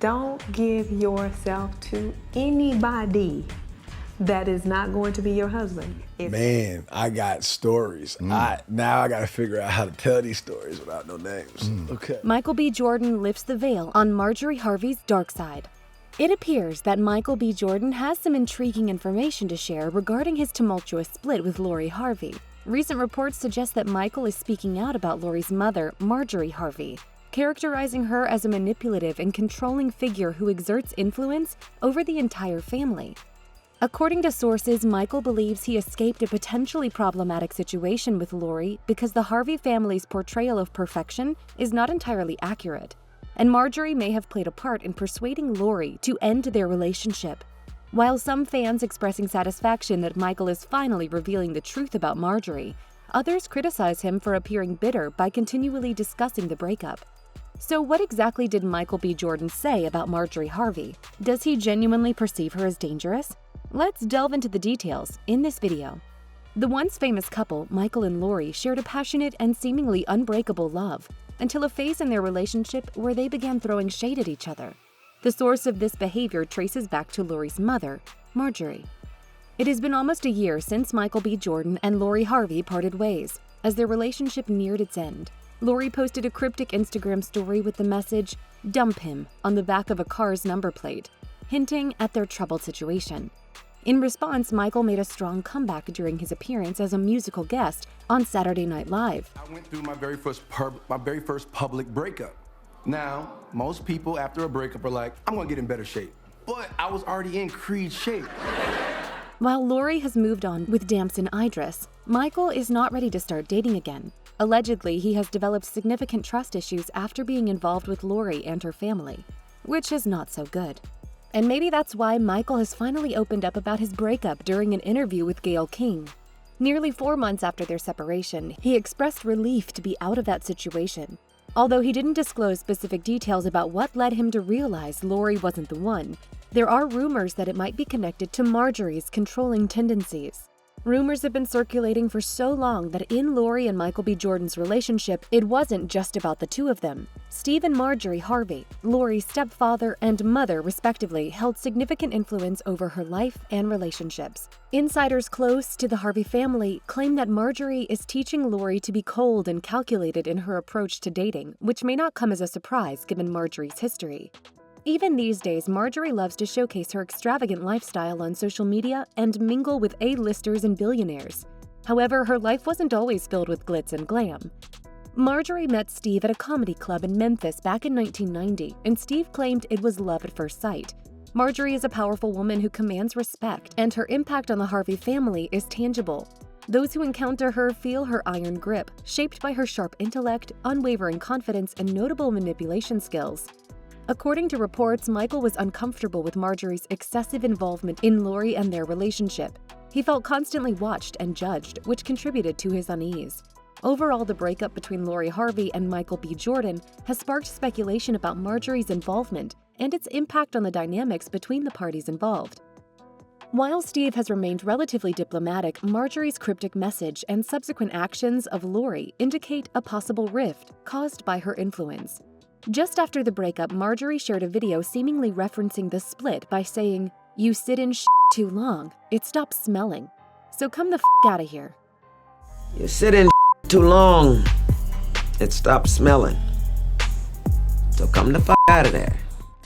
Don't give yourself to anybody that is not going to be your husband. Man, I got stories. Now I gotta figure out how to tell these stories without no names. Okay. Michael B. Jordan lifts the veil on Marjorie Harvey's dark side. It appears that Michael B. Jordan has some intriguing information to share regarding his tumultuous split with Lori Harvey. Recent reports suggest that Michael is speaking out about Lori's mother, Marjorie Harvey, characterizing her as a manipulative and controlling figure who exerts influence over the entire family. According to sources, Michael believes he escaped a potentially problematic situation with Lori because the Harvey family's portrayal of perfection is not entirely accurate, and Marjorie may have played a part in persuading Lori to end their relationship. While some fans expressing satisfaction that Michael is finally revealing the truth about Marjorie, others criticize him for appearing bitter by continually discussing the breakup. So what exactly did Michael B. Jordan say about Marjorie Harvey? Does he genuinely perceive her as dangerous? Let's delve into the details in this video. The once famous couple, Michael and Lori, shared a passionate and seemingly unbreakable love until a phase in their relationship where they began throwing shade at each other. The source of this behavior traces back to Lori's mother, Marjorie. It has been almost a year since Michael B. Jordan and Lori Harvey parted ways. As their relationship neared its end, Lori posted a cryptic Instagram story with the message, "Dump him," on the back of a car's number plate, hinting at their troubled situation. In response, Michael made a strong comeback during his appearance as a musical guest on Saturday Night Live. I went through my very first public breakup. Now, most people after a breakup are like, I'm gonna get in better shape. But I was already in Creed shape. While Lori has moved on with Damson Idris, Michael is not ready to start dating again. Allegedly, he has developed significant trust issues after being involved with Lori and her family, which is not so good. And maybe that's why Michael has finally opened up about his breakup during an interview with Gayle King. Nearly 4 months after their separation, he expressed relief to be out of that situation. Although he didn't disclose specific details about what led him to realize Lori wasn't the one, there are rumors that it might be connected to Marjorie's controlling tendencies. Rumors have been circulating for so long that in Lori and Michael B. Jordan's relationship, it wasn't just about the two of them. Steve and Marjorie Harvey, Lori's stepfather and mother respectively, held significant influence over her life and relationships. Insiders close to the Harvey family claim that Marjorie is teaching Lori to be cold and calculated in her approach to dating, which may not come as a surprise given Marjorie's history. Even these days, Marjorie loves to showcase her extravagant lifestyle on social media and mingle with A-listers and billionaires. However, her life wasn't always filled with glitz and glam. Marjorie met Steve at a comedy club in Memphis back in 1990, and Steve claimed it was love at first sight. Marjorie is a powerful woman who commands respect, and her impact on the Harvey family is tangible. Those who encounter her feel her iron grip, shaped by her sharp intellect, unwavering confidence, and notable manipulation skills. According to reports, Michael was uncomfortable with Marjorie's excessive involvement in Lori and their relationship. He felt constantly watched and judged, which contributed to his unease. Overall, the breakup between Lori Harvey and Michael B. Jordan has sparked speculation about Marjorie's involvement and its impact on the dynamics between the parties involved. While Steve has remained relatively diplomatic, Marjorie's cryptic message and subsequent actions of Lori indicate a possible rift caused by her influence. Just after the breakup, Marjorie shared a video seemingly referencing the split by saying, "You sit in too long, it stops smelling. So come the out of here." You sit in too long, it stops smelling. So come the out of there.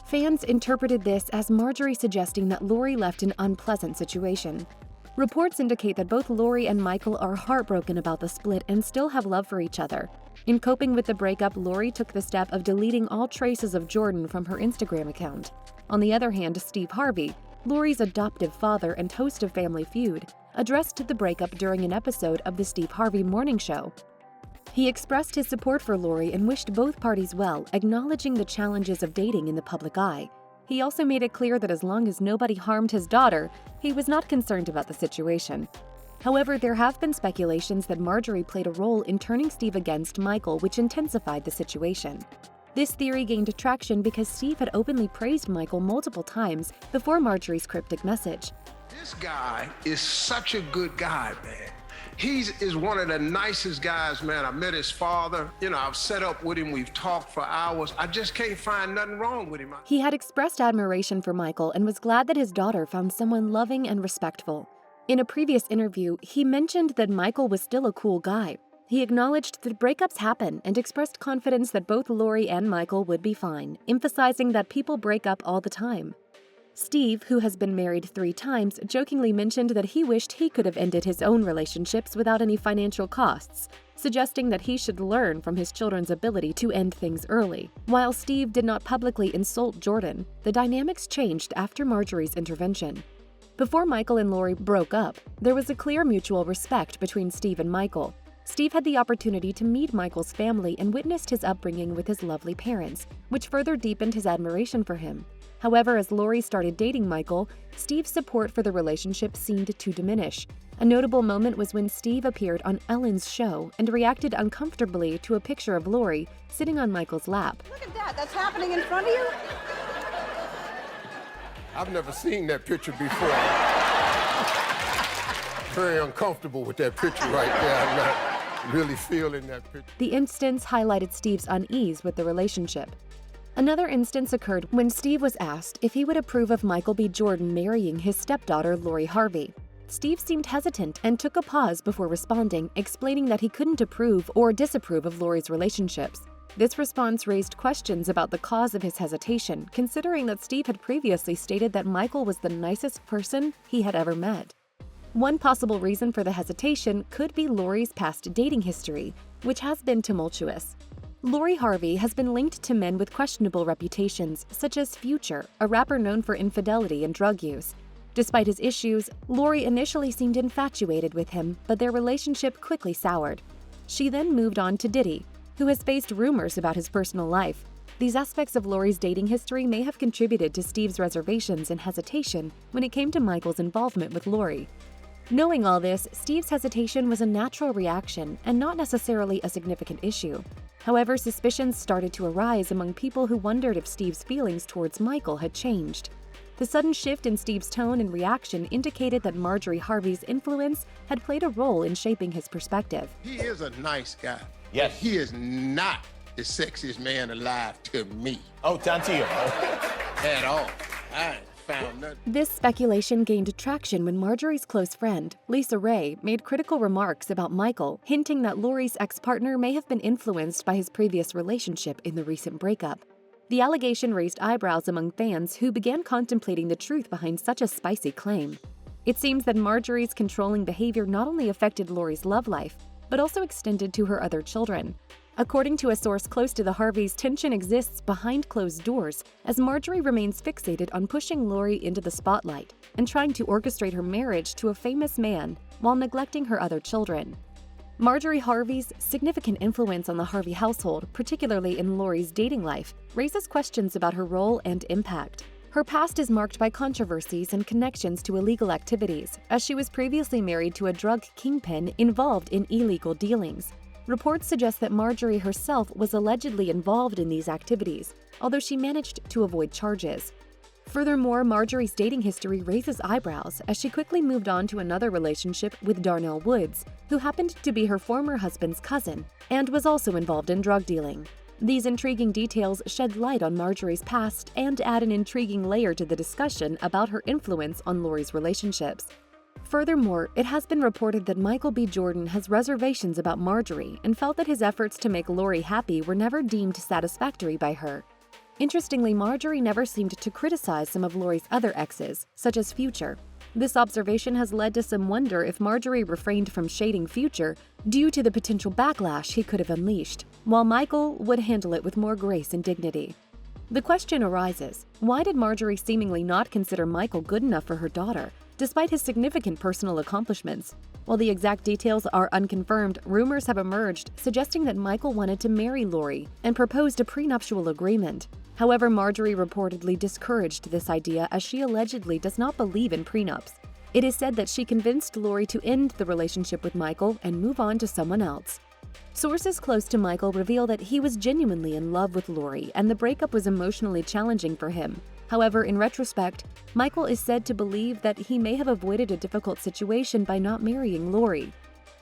Fans interpreted this as Marjorie suggesting that Lori left an unpleasant situation. Reports indicate that both Lori and Michael are heartbroken about the split and still have love for each other. In coping with the breakup, Lori took the step of deleting all traces of Jordan from her Instagram account. On the other hand, Steve Harvey, Lori's adoptive father and host of Family Feud, addressed the breakup during an episode of the Steve Harvey Morning Show. He expressed his support for Lori and wished both parties well, acknowledging the challenges of dating in the public eye. He also made it clear that as long as nobody harmed his daughter, he was not concerned about the situation. However, there have been speculations that Marjorie played a role in turning Steve against Michael, which intensified the situation. This theory gained traction because Steve had openly praised Michael multiple times before Marjorie's cryptic message. This guy is such a good guy, man. He is one of the nicest guys, man. I met his father. You know, I've set up with him. We've talked for hours. I just can't find nothing wrong with him. He had expressed admiration for Micheal and was glad that his daughter found someone loving and respectful. In a previous interview, he mentioned that Micheal was still a cool guy. He acknowledged that breakups happen and expressed confidence that both Lori and Micheal would be fine, emphasizing that people break up all the time. Steve, who has been married 3 times, jokingly mentioned that he wished he could have ended his own relationships without any financial costs, suggesting that he should learn from his children's ability to end things early. While Steve did not publicly insult Jordan, the dynamics changed after Marjorie's intervention. Before Micheal and Lori broke up, there was a clear mutual respect between Steve and Micheal. Steve had the opportunity to meet Michael's family and witnessed his upbringing with his lovely parents, which further deepened his admiration for him. However, as Lori started dating Micheal, Steve's support for the relationship seemed to diminish. A notable moment was when Steve appeared on Ellen's show and reacted uncomfortably to a picture of Lori sitting on Michael's lap. Look at that, that's happening in front of you? I've never seen that picture before. Very uncomfortable with that picture right there. I'm not really feeling that picture. The instance highlighted Steve's unease with the relationship. Another instance occurred when Steve was asked if he would approve of Michael B. Jordan marrying his stepdaughter, Lori Harvey. Steve seemed hesitant and took a pause before responding, explaining that he couldn't approve or disapprove of Lori's relationships. This response raised questions about the cause of his hesitation, considering that Steve had previously stated that Michael was the nicest person he had ever met. One possible reason for the hesitation could be Lori's past dating history, which has been tumultuous. Lori Harvey has been linked to men with questionable reputations, such as Future, a rapper known for infidelity and drug use. Despite his issues, Lori initially seemed infatuated with him, but their relationship quickly soured. She then moved on to Diddy, who has faced rumors about his personal life. These aspects of Lori's dating history may have contributed to Steve's reservations and hesitation when it came to Michael's involvement with Lori. Knowing all this, Steve's hesitation was a natural reaction and not necessarily a significant issue. However, suspicions started to arise among people who wondered if Steve's feelings towards Micheal had changed. The sudden shift in Steve's tone and reaction indicated that Marjorie Harvey's influence had played a role in shaping his perspective. He is a nice guy. Yes. But he is not the sexiest man alive to me. Oh, down to you. At all. I ain't found nothing. This speculation gained traction when Marjorie's close friend, Lisa Ray, made critical remarks about Micheal, hinting that Lori's ex-partner may have been influenced by his previous relationship in the recent breakup. The allegation raised eyebrows among fans who began contemplating the truth behind such a spicy claim. It seems that Marjorie's controlling behavior not only affected Lori's love life, but also extended to her other children. According to a source close to the Harveys, tension exists behind closed doors as Marjorie remains fixated on pushing Lori into the spotlight and trying to orchestrate her marriage to a famous man while neglecting her other children. Marjorie Harvey's significant influence on the Harvey household, particularly in Lori's dating life, raises questions about her role and impact. Her past is marked by controversies and connections to illegal activities, as she was previously married to a drug kingpin involved in illegal dealings. Reports suggest that Marjorie herself was allegedly involved in these activities, although she managed to avoid charges. Furthermore, Marjorie's dating history raises eyebrows as she quickly moved on to another relationship with Darnell Woods, who happened to be her former husband's cousin and was also involved in drug dealing. These intriguing details shed light on Marjorie's past and add an intriguing layer to the discussion about her influence on Lori's relationships. Furthermore, it has been reported that Michael B. Jordan has reservations about Marjorie and felt that his efforts to make Lori happy were never deemed satisfactory by her. Interestingly, Marjorie never seemed to criticize some of Lori's other exes, such as Future. This observation has led to some wonder if Marjorie refrained from shading Future due to the potential backlash he could have unleashed, while Micheal would handle it with more grace and dignity. The question arises, why did Marjorie seemingly not consider Micheal good enough for her daughter, despite his significant personal accomplishments? While the exact details are unconfirmed, rumors have emerged suggesting that Micheal wanted to marry Lori and proposed a prenuptial agreement. However, Marjorie reportedly discouraged this idea as she allegedly does not believe in prenups. It is said that she convinced Lori to end the relationship with Micheal and move on to someone else. Sources close to Micheal reveal that he was genuinely in love with Lori and the breakup was emotionally challenging for him. However, in retrospect, Micheal is said to believe that he may have avoided a difficult situation by not marrying Lori.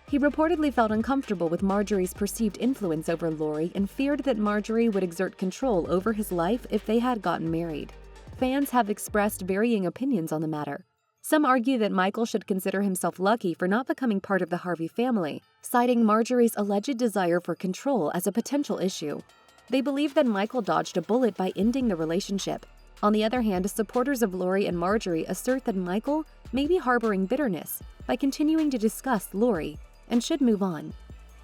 He reportedly felt uncomfortable with Marjorie's perceived influence over Lori and feared that Marjorie would exert control over his life if they had gotten married. Fans have expressed varying opinions on the matter. Some argue that Micheal should consider himself lucky for not becoming part of the Harvey family, citing Marjorie's alleged desire for control as a potential issue. They believe that Micheal dodged a bullet by ending the relationship. On the other hand, supporters of Lori and Marjorie assert that Micheal may be harboring bitterness by continuing to discuss Lori and should move on.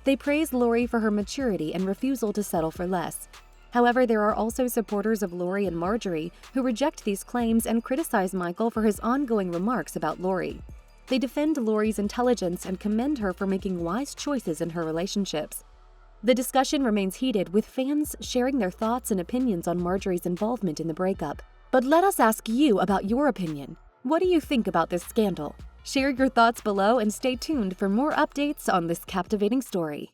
They praise Lori for her maturity and refusal to settle for less. However, there are also supporters of Lori and Marjorie who reject these claims and criticize Micheal for his ongoing remarks about Lori. They defend Lori's intelligence and commend her for making wise choices in her relationships. The discussion remains heated, with fans sharing their thoughts and opinions on Marjorie's involvement in the breakup. But let us ask you about your opinion. What do you think about this scandal? Share your thoughts below and stay tuned for more updates on this captivating story.